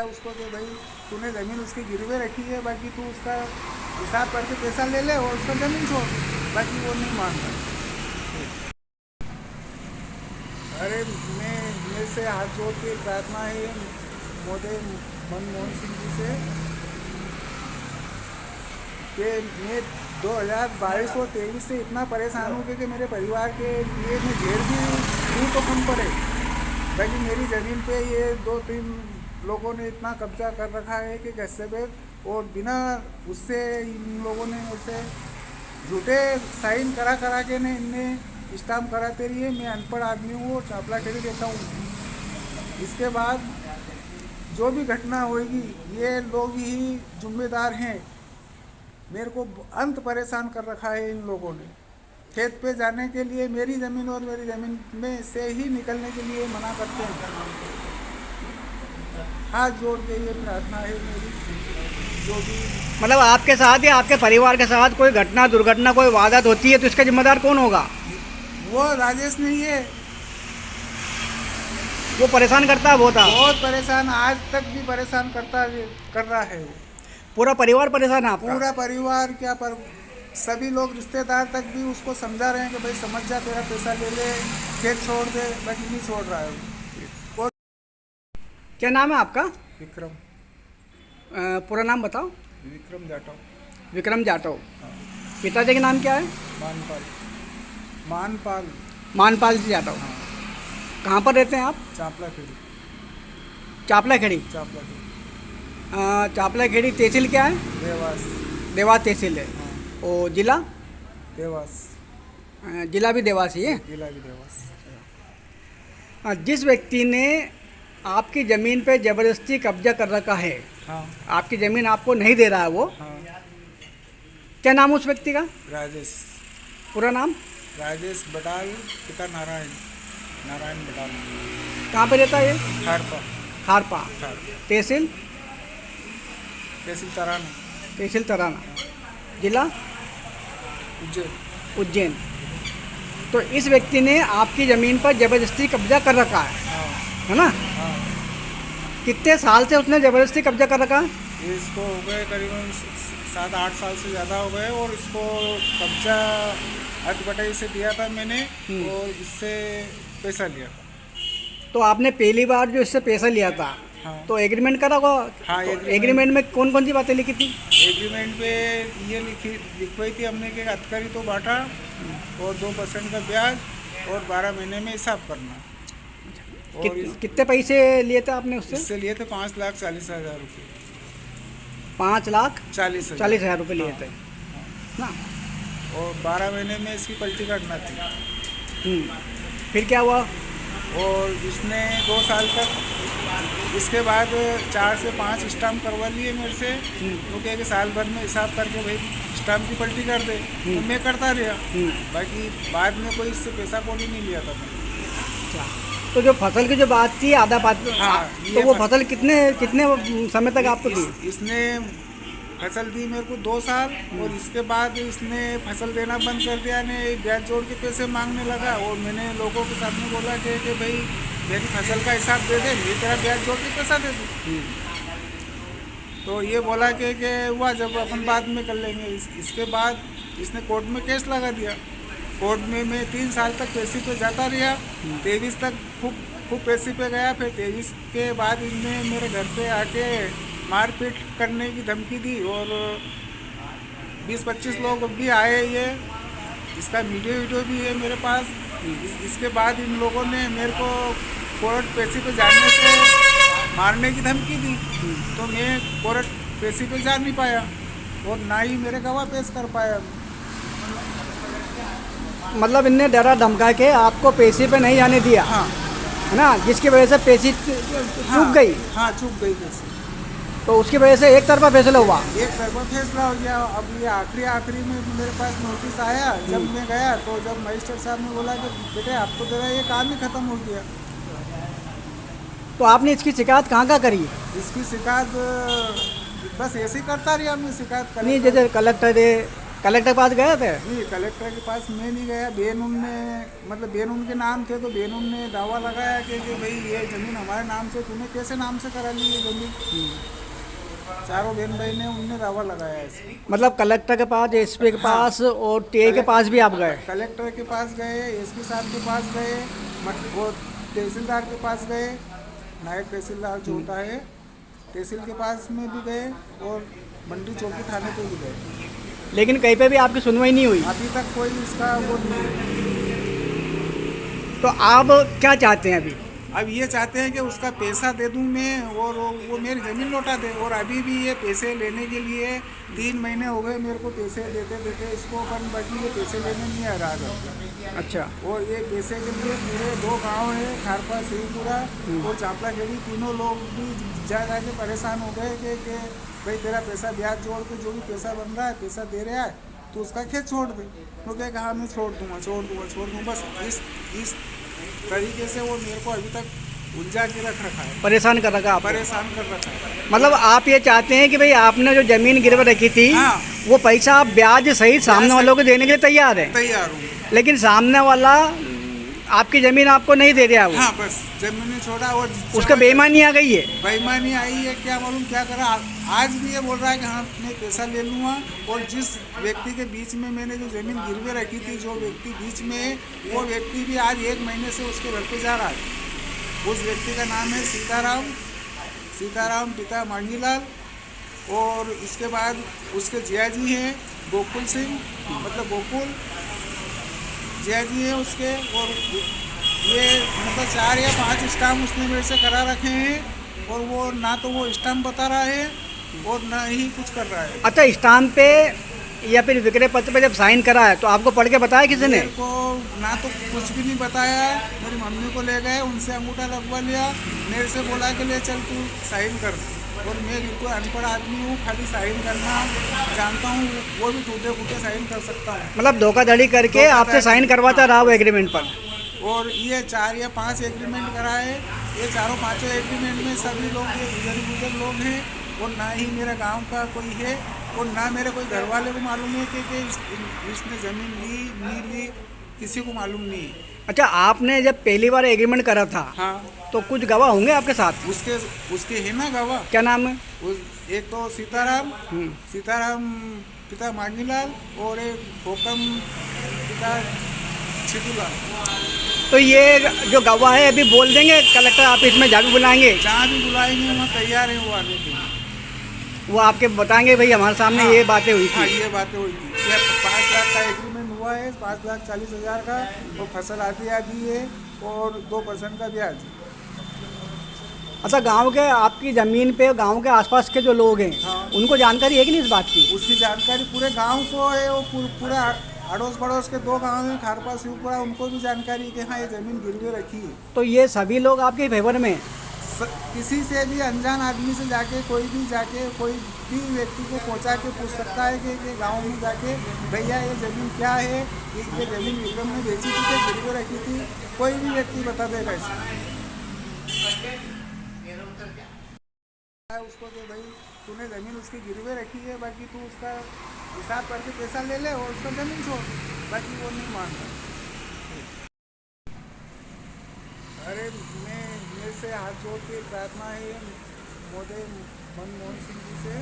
उसको कि भाई तूने ज़मीन उसकी गिरवे रखी है, बाकी तू उसका हिसाब करके पैसा ले ले और उसका ज़मीन छोड़, बाकी वो नहीं मानता। अरे मेरे से हाथ जोड़ के प्रार्थना है मोदी मनमोहन सिंह जी से कि मैं 2022 और 23 से इतना परेशान हूँ कि मेरे परिवार के लिए मैं जेल भी दूँ तो कम पड़े, बाकी मेरी ज़मीन पे ये 2-3 लोगों ने इतना कब्जा कर रखा है कि कैसे पे, और बिना उससे इन लोगों ने ऐसे झूठे साइन करा करा के ने इनने स्टाम्प कराते रहिए। मैं अनपढ़ आदमी हूँ और चापला खेड़ी देता हूँ। इसके बाद जो भी घटना होगी ये लोग ही जिम्मेदार हैं। मेरे को अंत परेशान कर रखा है इन लोगों ने। खेत पे जाने के लिए मेरी ज़मीन और मेरी ज़मीन में से ही निकलने के लिए मना करते हैं। हाथ जोड़ के ये प्रार्थना है मेरी, जो भी मतलब आपके साथ या आपके परिवार के साथ कोई घटना दुर्घटना कोई वारदात होती है तो इसका जिम्मेदार कौन होगा? वो राजेश नहीं है, वो परेशान करता है बहुत परेशान, आज तक भी परेशान कर रहा है वो। पूरा परिवार परेशान है आपका? पूरा परिवार क्या पर सभी लोग रिश्तेदार तक भी उसको समझा रहे हैं कि भाई समझ जा, तेरा पैसा ले ले, खेत छोड़ दे, बाकी नहीं छोड़ रहा है वो। क्या नाम है आपका? विक्रम। पूरा नाम बताओ। विक्रम जाटव। विक्रम जाटव। पिताजी का नाम क्या है? मानपाल। मानपाल। मानपाल जी जाटव। कहाँ पर रहते हैं आप? चापला खेड़ी। चापला खेड़ी। चापला खेड़ी। चापला खेड़ी तहसील क्या है? देवास। देवास तहसील है। हाँ। और जिला? देवास। जिला भी देवास ही है। जिला भी देवास। जिस व्यक्ति ने आपकी ज़मीन पे ज़बरदस्ती कब्जा कर रखा है, हाँ। आपकी ज़मीन आपको नहीं दे रहा है वो, हाँ। क्या नाम है उस व्यक्ति का? राजेश। पूरा नाम? राजेश बटाल, पिता नारायण। नारायण बटाल। कहाँ पे रहता है ये? खारपा। खारपा। तहसील? तहसील तराना। तहसील तराना। जिला? उज्जैन। उज्जैन। तो इस व्यक्ति ने आपकी ज़मीन पर ज़बरदस्ती कब्जा कर रखा है, हाँ। है ना? हाँ। कितने साल से उसने ज़बरदस्ती कब्जा कर रखा है? ये इसको हो गए करीबन 7-8 साल से ज़्यादा हो गए, और इसको कब्जा अटबटाई से दिया था मैंने, और इससे पैसा लिया था। तो आपने पहली बार जो इससे पैसा लिया था, हाँ। तो एग्रीमेंट करा होगा? हाँ, तो एग्रीमेंट में कौन कौन सी बातें लिखी थी? एग्रीमेंट पे ये लिखवाई थी हमने कि अतकरी तो बांटा, और 2% का ब्याज, और 12 महीने में हिसाब करना। और कितने पैसे लिए थे आपने उससे? इससे लिए थे 5,40,000 रुपये। 5,40,000 रुपये लिए थे ना? और 12 महीने में इसकी पलटी काटना थी। फिर क्या हुआ? और इसने 2 साल तक, इसके बाद 4 से 5 स्टाम्प करवा लिए मेरे से, क्योंकि साल भर में हिसाब करके भाई स्टाम्प की पलटी कर दे, तो मैं करता रहा। बाकी बाद में कोई इससे पैसा कौड़ी नहीं लिया था मैंने। तो जो फसल की जो बात थी आधा बात, हाँ, तो वो फसल कितने समय तक आपको दी? इसने फसल दी मेरे को 2 साल, और इसके बाद इसने फसल देना बंद कर दिया, ने ब्याज जोड़ के पैसे मांगने लगा, और मैंने लोगों के सामने बोला कि भाई मेरी फसल का हिसाब दे दे, मैं तेरा ब्याज जोड़ के पैसा दे दूँ। तो ये बोला कि हुआ जब अपन बाद में कर लेंगे। इसके बाद इसने कोर्ट में केस लगा दिया। कोर्ट में मैं 3 साल तक पैसे पे जाता रहा। 23 तक खूब पैसे पे गया। फिर 23 के बाद इनने मेरे घर पे आके मारपीट करने की धमकी दी, और 20-25 लोग भी आए। ये इसका वीडियो भी है मेरे पास। इसके बाद इन लोगों ने मेरे को कोर्ट पैसे पे जाने से मारने की धमकी दी, तो मैं कोर्ट पैसे पे जा नहीं पाया, और ना ही मेरे गवाह पेश कर पाया। मतलब इनने डरा धमका के आपको पैसे पे नहीं जाने दिया, हाँ, है ना? जिसकी वजह से पैसे चूक गई। हाँ, चूक गई पैसे। तो उसकी वजह से एक तरफा फैसला हुआ। एक तरफा फैसला हो गया। अब ये आखिरी में मेरे पास नोटिस आया। जब मैं गया, तो जब मजिस्ट्रेट साहब ने बोला कि बेटे आप तो तेरा ये काम ही ख़त्म हो गया। तो आपने इसकी शिकायत कहाँ करी? इसकी शिकायत बस ऐसे ही करता रहा मैं, शिकायत नहीं, जैसे कलेक्टर है, कलेक्टर के पास गए थे? नहीं, कलेक्टर के पास मैं नहीं गया। बेनून ने मतलब बेनून के नाम थे तो बेनून ने दावा लगाया कि भाई ये ज़मीन हमारे नाम से, तूने कैसे नाम से करा ली ये ज़मीन। चारों बहन भाई ने उनने दावा लगाया ऐसे। मतलब कलेक्टर के पास, एसपी के पास और टीए के पास भी आप गए? कलेक्टर के पास गए, एसपी साहब के पास गए, वो तहसीलदार के पास गए, नायब तहसीलदार जो होता है तहसील के पास में भी गए और मंडी चौकी थाने पे भी गए। लेकिन कहीं पे भी आपकी सुनवाई नहीं हुई? अभी तक कोई इसका वो नहीं है। तो आप क्या चाहते हैं अभी? अब ये चाहते हैं कि उसका पैसा दे दूं मैं और वो मेरी ज़मीन लौटा दे। और अभी भी ये पैसे लेने के लिए 3 महीने हो गए मेरे को पैसे देते देते इसको, पर बाकी ये पैसे लेने नहीं आ रहा है। अच्छा। और ये पैसे के लिए पूरे 2 गांव है, खारपा शिवपुरा और चापलाखेड़ी, तीनों लोग भी जा के परेशान हो गए कि भाई तेरा पैसा ब्याज जोड़ के जो भी पैसा बन रहा है, पैसा दे रहा है तो उसका खेत छोड़ दे। तो क्या कहा, मैं छोड़ दूंगा। बस इस तरीके से वो मेरे को अभी तक उलझा के रख रखा है, परेशान कर रखा आपको? परेशान कर रखा है। मतलब आप ये चाहते हैं कि भाई आपने जो जमीन गिरवी रखी थी, हाँ। वो पैसा आप ब्याज सहित सामने वालों को देने के लिए तैयार है? तैयार हूँ। लेकिन सामने वाला आपकी जमीन आपको नहीं दे रहा वो? हाँ, बस जमीन छोड़ा और उसका बेईमानी आ गई है? बेईमानी आई है, क्या मालूम क्या करा। आज भी ये बोल रहा है कि हाँ मैं पैसा ले लूँगा। और जिस व्यक्ति के बीच में मैंने जो ज़मीन गिरवे रखी थी, जो व्यक्ति बीच में है, वो व्यक्ति भी आज 1 महीने से उसके घर पे जा रहा है। उस व्यक्ति का नाम है सीताराम पिता मांगीलाल। और इसके बाद उसके जिया जी हैं गोकुल सिंह, मतलब गोकुल जिया जी है उसके। और ये मतलब 4 या 5 स्टाम्प उसने मेरे से करा रखे हैं और वो ना तो वो स्टाम्प बता रहा है और ना ही कुछ कर रहा है। अच्छा, स्टाम्प पे या फिर विक्रय पत्र पे जब साइन करा है तो आपको पढ़ के बताया किसी ने? मेरे को ना तो कुछ भी नहीं बताया। मेरी मम्मी को ले गए, उनसे अंगूठा लगवा लिया, मेरे से बोला कि ले चल तू साइन कर। और मैं बिल्कुल अनपढ़ आदमी हूँ, खाली साइन करना जानता हूँ, वो भी टूटे फूटे साइन कर सकता हूँ। मतलब धोखाधड़ी करके आपसे साइन करवाता रहा वो एग्रीमेंट पर? और ये 4 या 5 एग्रीमेंट कराए। ये 4-5 एग्रीमेंट में सभी लोग ये गुजर लोग हैं और ना ही मेरा गांव का कोई है और ना मेरे कोई घर वाले को मालूम है कि इसने ज़मीन ली नहीं ली, किसी को मालूम नहीं है। अच्छा, आपने जब पहली बार एग्रीमेंट करा था, हाँ, तो कुछ गवाह होंगे आपके साथ? उसके है ना गवाह। क्या नाम है? एक तो सीताराम पिता मांगीलाल और एक हुकम पिता छिटूलाल। तो ये जो गवाह है अभी बोल देंगे कलेक्टर ऑफिस में, जहाँ भी बुलाएंगे? जहाँ भी बुलाएंगे वहाँ तैयार है वो आने के लिए। वो आपके बताएंगे भाई हमारे सामने ये बातें हुई हाँ, थी? ये बातें हुई थी। ये 5 लाख का एग्रीमेंट हुआ है, 5,40,000 का, और फसल आधी है और 2% का ब्याज। अच्छा, गांव के आपकी ज़मीन पे गांव के आसपास के जो लोग हैं, हाँ। उनको जानकारी है कि नहीं इस बात की? उसकी जानकारी पूरे गांव को है। वो पूरा अड़ोस पड़ोस के 2 गांव हैं, खारपा शिवपुरा, उनको भी जानकारी कि हाँ ये ज़मीन गिरवी रखी है। तो ये सभी लोग आपके फेवर में? किसी से भी अनजान आदमी से जाके कोई भी व्यक्ति को पहुंचा के पूछ सकता है कि गांव में जाके भैया ये ज़मीन क्या है, ये ज़मीन विक्रम ने बेची थी कि गिरवी रखी थी, कोई भी व्यक्ति बता देगा इसमें उसको कि भाई तूने ज़मीन उसकी गिरवे रखी है, बाकी तू उसका हिसाब करके पैसा ले ले और उसका ज़मीन छोड़, बाकी वो नहीं मानता। अरे मेरे से हाथ जोड़ के प्रार्थना है मोदी मनमोहन सिंह जी से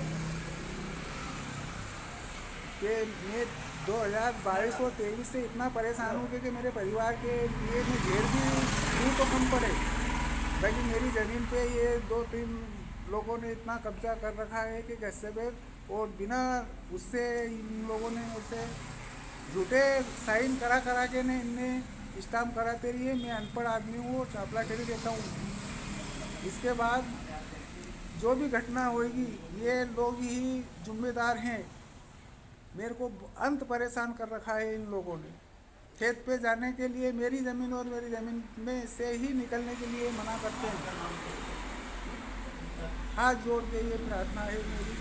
कि मैं 2022 और 23 से इतना परेशान हूँ कि मेरे परिवार के लिए मैं जेल भी दूँ तो कम पड़े। बाकी मेरी ज़मीन पे ये 2-3 लोगों ने इतना कब्जा कर रखा है कि कैसे भी, और बिना उससे इन लोगों ने मुझसे झूठे साइन करा के ने इनने स्टाम्प कराते रही है। मैं अनपढ़ आदमी हूँ और चापलाखेड़ी रहता हूँ। इसके बाद जो भी घटना होगी ये लोग ही जिम्मेदार हैं। मेरे को अंत परेशान कर रखा है इन लोगों ने। खेत पे जाने के लिए मेरी ज़मीन और मेरी ज़मीन में से ही निकलने के लिए मना करते हैं। हाथ जोड़ के ये प्रार्थना है मेरी।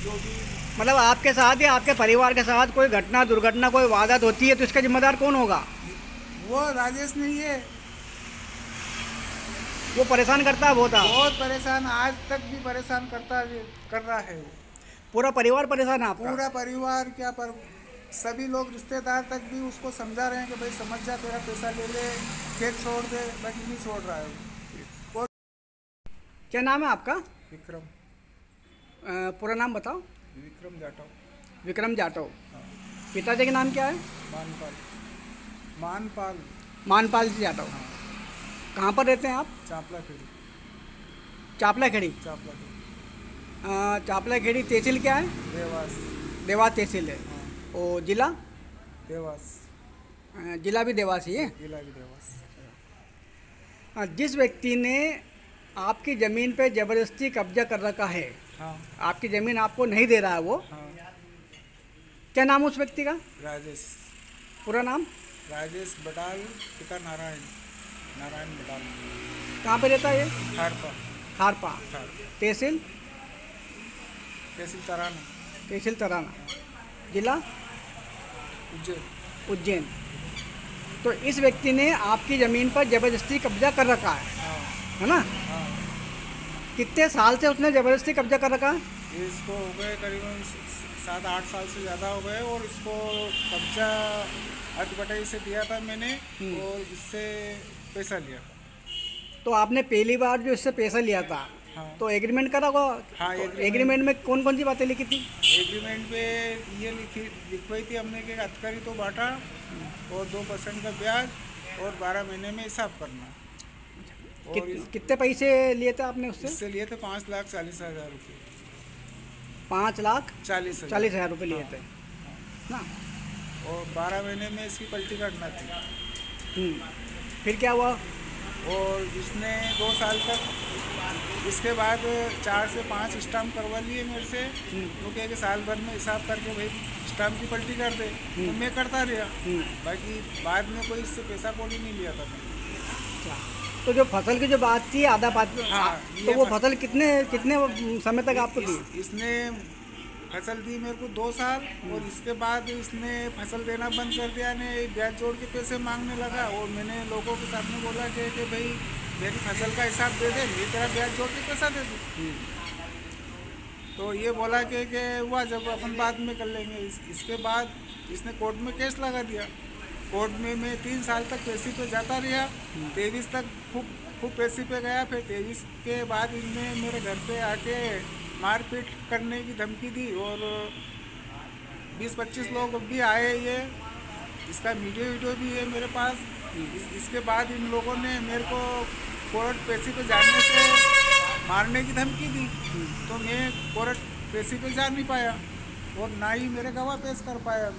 जो भी मतलब आपके साथ या आपके परिवार के साथ कोई घटना दुर्घटना कोई वारदात होती है तो इसका जिम्मेदार कौन होगा? वो राजेश नहीं है, वो परेशान करता है बहुत परेशान, आज तक भी परेशान कर रहा है वो। पूरा परिवार परेशान है आपका? पूरा परिवार क्या पर सभी लोग रिश्तेदार तक भी उसको समझा रहे हैं कि भाई समझ जा, तेरा पैसा ले ले, खेत छोड़ दे, बाकी नहीं छोड़ रहा है वो। क्या नाम है आपका? विक्रम पूरा नाम बताओ। विक्रम जाटव। विक्रम जाटव। पिताजी का नाम क्या है? मानपाल। मानपाल। मानपाल जी जाटव। कहाँ पर रहते हैं आप? चापला खेड़ी। चापला खेड़ी। चापला खेड़ी। चापला खेड़ी तहसील क्या है? देवास। देवास तहसील है। और जिला? देवास। जिला भी देवास ही है। जिला भी देवास। जिस व्यक्ति ने आपकी ज़मीन पे ज़बरदस्ती कब्जा कर रखा है, हाँ आपकी ज़मीन आपको नहीं दे रहा है वो, हाँ। क्या नाम है उस व्यक्ति का? राजेश। पूरा नाम? राजेश बटाल, पिता नारायण। नारायण बटाल। कहाँ पे रहता है ये? खारपा। खारपा। तहसील? तहसील तराना। तहसील तराना। जिला? उज्जैन। उज्जैन। तो इस व्यक्ति ने आपकी ज़मीन पर ज़बरदस्ती कब्जा कर रखा हाँ है ना? हाँ। कितने साल से उसने ज़बरदस्ती कब्जा कर रखा है? ये इसको हो गए करीबन 7-8 साल से ज़्यादा हो गए, और इसको कब्जा अटबटाई से दिया था मैंने, और इससे पैसा लिया था। तो आपने पहली बार जो इससे पैसा लिया था, हाँ। तो एग्रीमेंट करा होगा? हाँ, तो एग्रीमेंट में कौन कौन सी बातें लिखी थी? एग्रीमेंट पे ये लिखवाई थी हमने कि अतकरी तो बांटा, और 2% का ब्याज, और 12 महीने में हिसाब करना। और कितने पैसे लिए थे आपने उससे? इससे लिए थे 5,40,000 रुपये। 5,40,000 रुपये लिए थे ना? और 12 महीने में इसकी पलटी करना थी। फिर क्या हुआ? और इसने 2 साल तक, इसके बाद 4 से 5 स्टाम्प करवा लिए मेरे से, वो कहे कि साल भर में हिसाब करके भाई स्टाम्प की पलटी कर दे, तो मैं करता रहा। बाकी बाद में कोई इससे पैसा कौड़ी नहीं लिया था मैंने। तो जो फसल की जो बात थी आधा बात, हाँ, तो वो फसल कितने समय तक आपको दी? इसने फसल दी मेरे को 2 साल, और इसके बाद इसने फसल देना बंद कर दिया, ने ब्याज जोड़ के पैसे मांगने लगा, और मैंने लोगों के सामने बोला कि भाई मेरी फसल का हिसाब दे दे, मैं तेरा ब्याज जोड़ के पैसा दे दूँ। तो ये बोला कि हुआ जब अपन बाद में कर लेंगे। इसके बाद इसने कोर्ट में केस लगा दिया। कोर्ट में मैं 3 साल तक पैसे पे जाता रहा। 23 तक खूब पैसे पे गया। फिर 23 के बाद इनने मेरे घर पे आके मारपीट करने की धमकी दी, और 20-25 लोग भी आए। ये इसका वीडियो भी है मेरे पास। इसके बाद इन लोगों ने मेरे को कोर्ट पैसे पे जाने से मारने की धमकी दी, तो मैं कोर्ट पैसे पे जा नहीं पाया, और ना ही मेरे गवाह पेश कर पाया।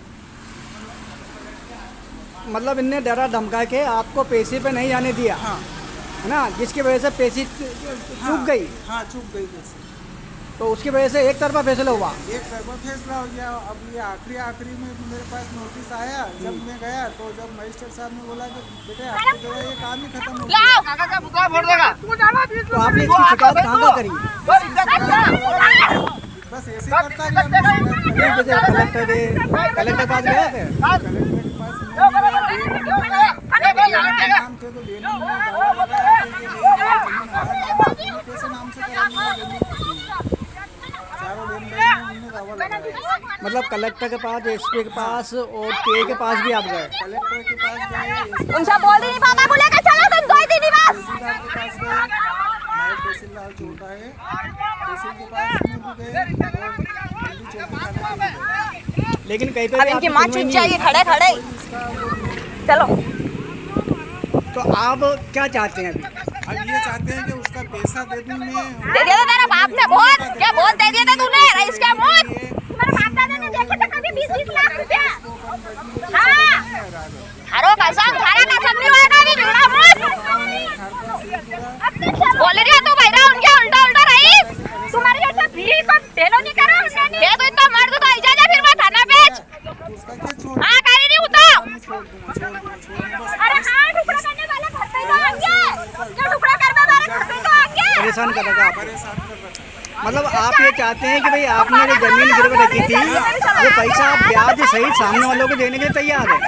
मतलब इनने डरा धमका के आपको पैसे पे नहीं जाने दिया, हाँ है ना? जिसकी वजह से पैसे चूक गई। हाँ, चूक गई पैसे। तो उसकी वजह से एक तरफा फैसला हुआ। एक तरफा फैसला हो गया। अब ये आखिरी में मेरे पास नोटिस आया। जब मैं गया, तो जब मजिस्ट्रेट साहब ने बोला कि बेटे आपकी जगह ये काम ही खत्म हो गया, तो आपने इसकी शिकायत कहाँ का करी? बस ऐसे करता रहा। कलेक्टर के पास गए थे? कलेक्टर के पास नाम थे, तो देने में दावा लगाया कि ये जमीन हमारा नाम से, कैसे नाम से कराएंगे जमीन? चारों लेन देन में उन्होंने दावा लगाया। मतलब कलेक्टर के पास, एसपी के पास और टीए के पास भी आप गए? कलेक्टर के पास गए, उनसे बोल नहीं पापा बोलेगा चलो तुम 2 दिन बाद तहसीलदार के पास गए, नायब तहसीलदार छोटा है, तहसील के पास में भी गए, और मंडी चौकी थाने में भी गए। लेकिन कहीं पे अब इनकी माँ चुप जाएगी खड़े खड़े। चलो तो आप क्या चाहते हैं अभी? अब ये चाहते हैं कि उसका पैसा दे दूं मैं। दे दिया था तेरा बाप ने बहुत, क्या बहुत दे दिया था तूने रईस के मुंह। तुम्हारे बाप दादा ने देखे थे कभी 20-20 लाख रुपया? हाँ हरो कसम, थारा कसम नहीं होएगा अभी झूठा मत बोल रही है तू भैया। उनके उल्टा उल्टा रही तुम्हारे जैसा भीड़ को देलो नहीं करा हमने। ये तो इतना मर्द तो इजाजा फिर मैं थाना बेच। उसका क्या छोड़? हाँ करी नहीं उतो। छोड़ दूंगा बस। अरे हाँ टुकड़ा करने वाले घर पे तो आएंगे, जो टुकड़ा करने वाले घर पे तो आएंगे। परेशान कर रखा आपको? परेशान कर रखा है। मतलब आप ये चाहते हैं कि भाई आपने जो जमीन गिरवी रखी थी, वो पैसा आप ब्याज सहित सामने वालों को देने के लिए तैयार है,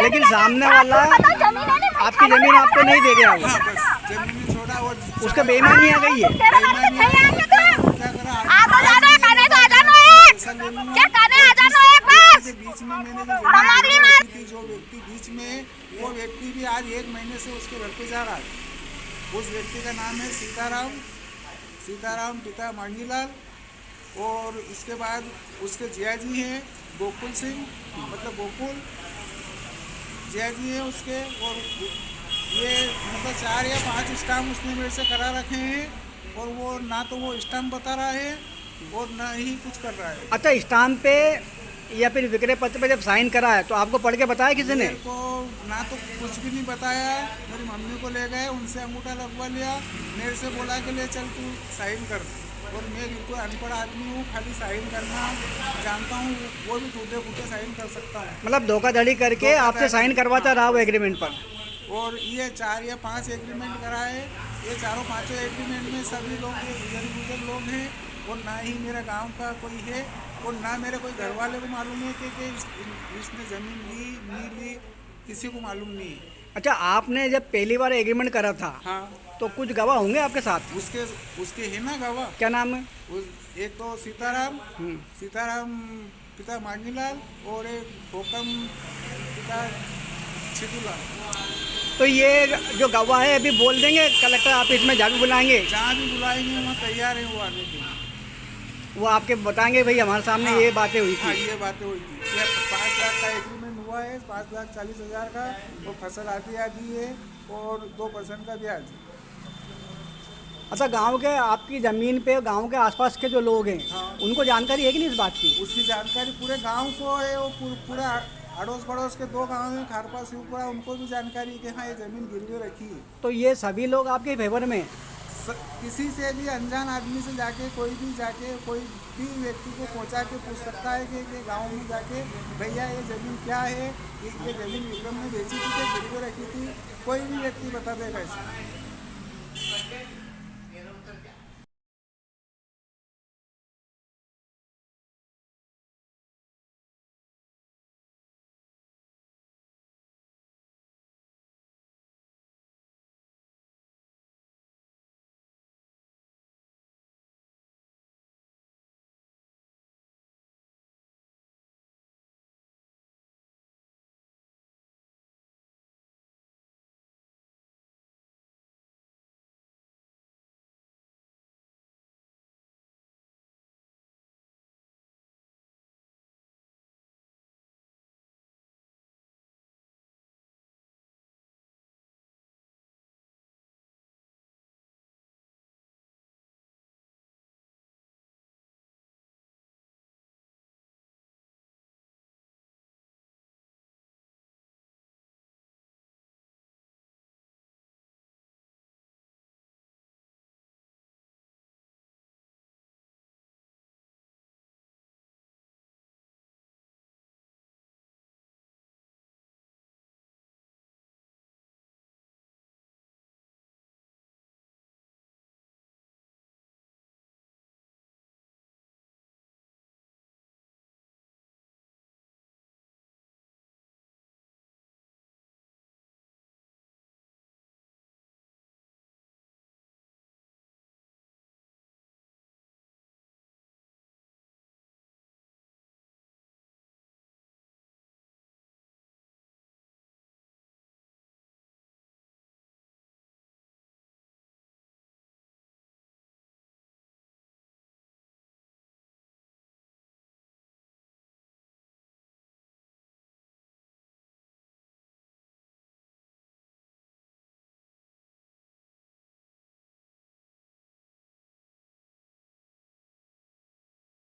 लेकिन सामने वाला आपकी जमीन आपको नहीं दे रहा होगा। हाँ, बस जमीन छोड़ा, और उसका बेईमानी आ गई है। बेईमानी क्या करा? आप तो जानो, कहने तो आ जानो। आज 1 महीने से उसके घर पे जा रहा है। उस व्यक्ति का नाम है सीताराम पिता मांगीलाल, और इसके बाद उसके जिया जी हैं गोकुल सिंह, मतलब गोकुल जिया जी हैं उसके। और ये मतलब 4 या 5 स्टाम्प उसने मेरे से करा रखे हैं, और वो ना तो वो स्टाम्प बता रहा है और ना ही कुछ कर रहा है। अच्छा, स्टाम्प पे या फिर विक्रय पत्र पे जब साइन करा है तो आपको पढ़ के बताया किसी ने? मेरे को ना तो कुछ भी नहीं बताया। मेरी मम्मी को ले गए, उनसे अंगूठा लगवा लिया, मेरे से बोला कि ले चल तू साइन कर। और मैं बिल्कुल अनपढ़ आदमी हूँ, खाली साइन करना जानता हूँ, वो भी टूटे फूटे साइन कर सकता हूँ। मतलब धोखाधड़ी करके आपसे साइन करवाता रहा वो एग्रीमेंट पर? और ये 4 या 5 एग्रीमेंट कराए। ये 4-5 एग्रीमेंट में सभी लोग इधर उधर लोग हैं, और ना ही मेरा गांव का कोई है, और ना मेरे कोई घर वाले को मालूम है कि इसने ज़मीन ली नहीं ली, किसी को मालूम नहीं है। अच्छा, आपने जब पहली बार एग्रीमेंट करा था हाँ, तो कुछ गवाह होंगे आपके साथ? उसके है ना गवाह। क्या नाम है? एक तो सीताराम पिता मांगीलाल, और एक हुकम पिता छिटूलाल। तो ये जो गवाह है अभी बोल देंगे कलेक्टर ऑफिस में, जाके बुलाएंगे? जहाँ भी बुलाएंगे वहाँ तैयार है वो आने के लिए। वो आपके बताएंगे भाई हमारे सामने ये बातें हुई हाँ, थी? ये बातें हुई थी। ये 5 लाख का एग्रीमेंट हुआ है, 5,40,000 का, और फसल आधी है, और 2% का ब्याज। अच्छा, गांव के आपकी ज़मीन पे गांव के आसपास के जो लोग हैं, हाँ। उनको जानकारी है कि नहीं इस बात की? उसकी जानकारी पूरे गांव को है, वो पूरा अड़ोस पड़ोस के 2 गांव हैं, खारपा शिवपुरा, उनको भी जानकारी कि हाँ ये ज़मीन गिरवी रखी है। तो ये सभी लोग आपके फेवर में? किसी से भी अनजान आदमी से जाके कोई भी व्यक्ति को पहुंचा के पूछ सकता है कि गांव में जाके भैया ये ज़मीन क्या है, ये ज़मीन विक्रम ने बेची थी, गिरवी रखी थी, कोई भी व्यक्ति बता देगा इसे।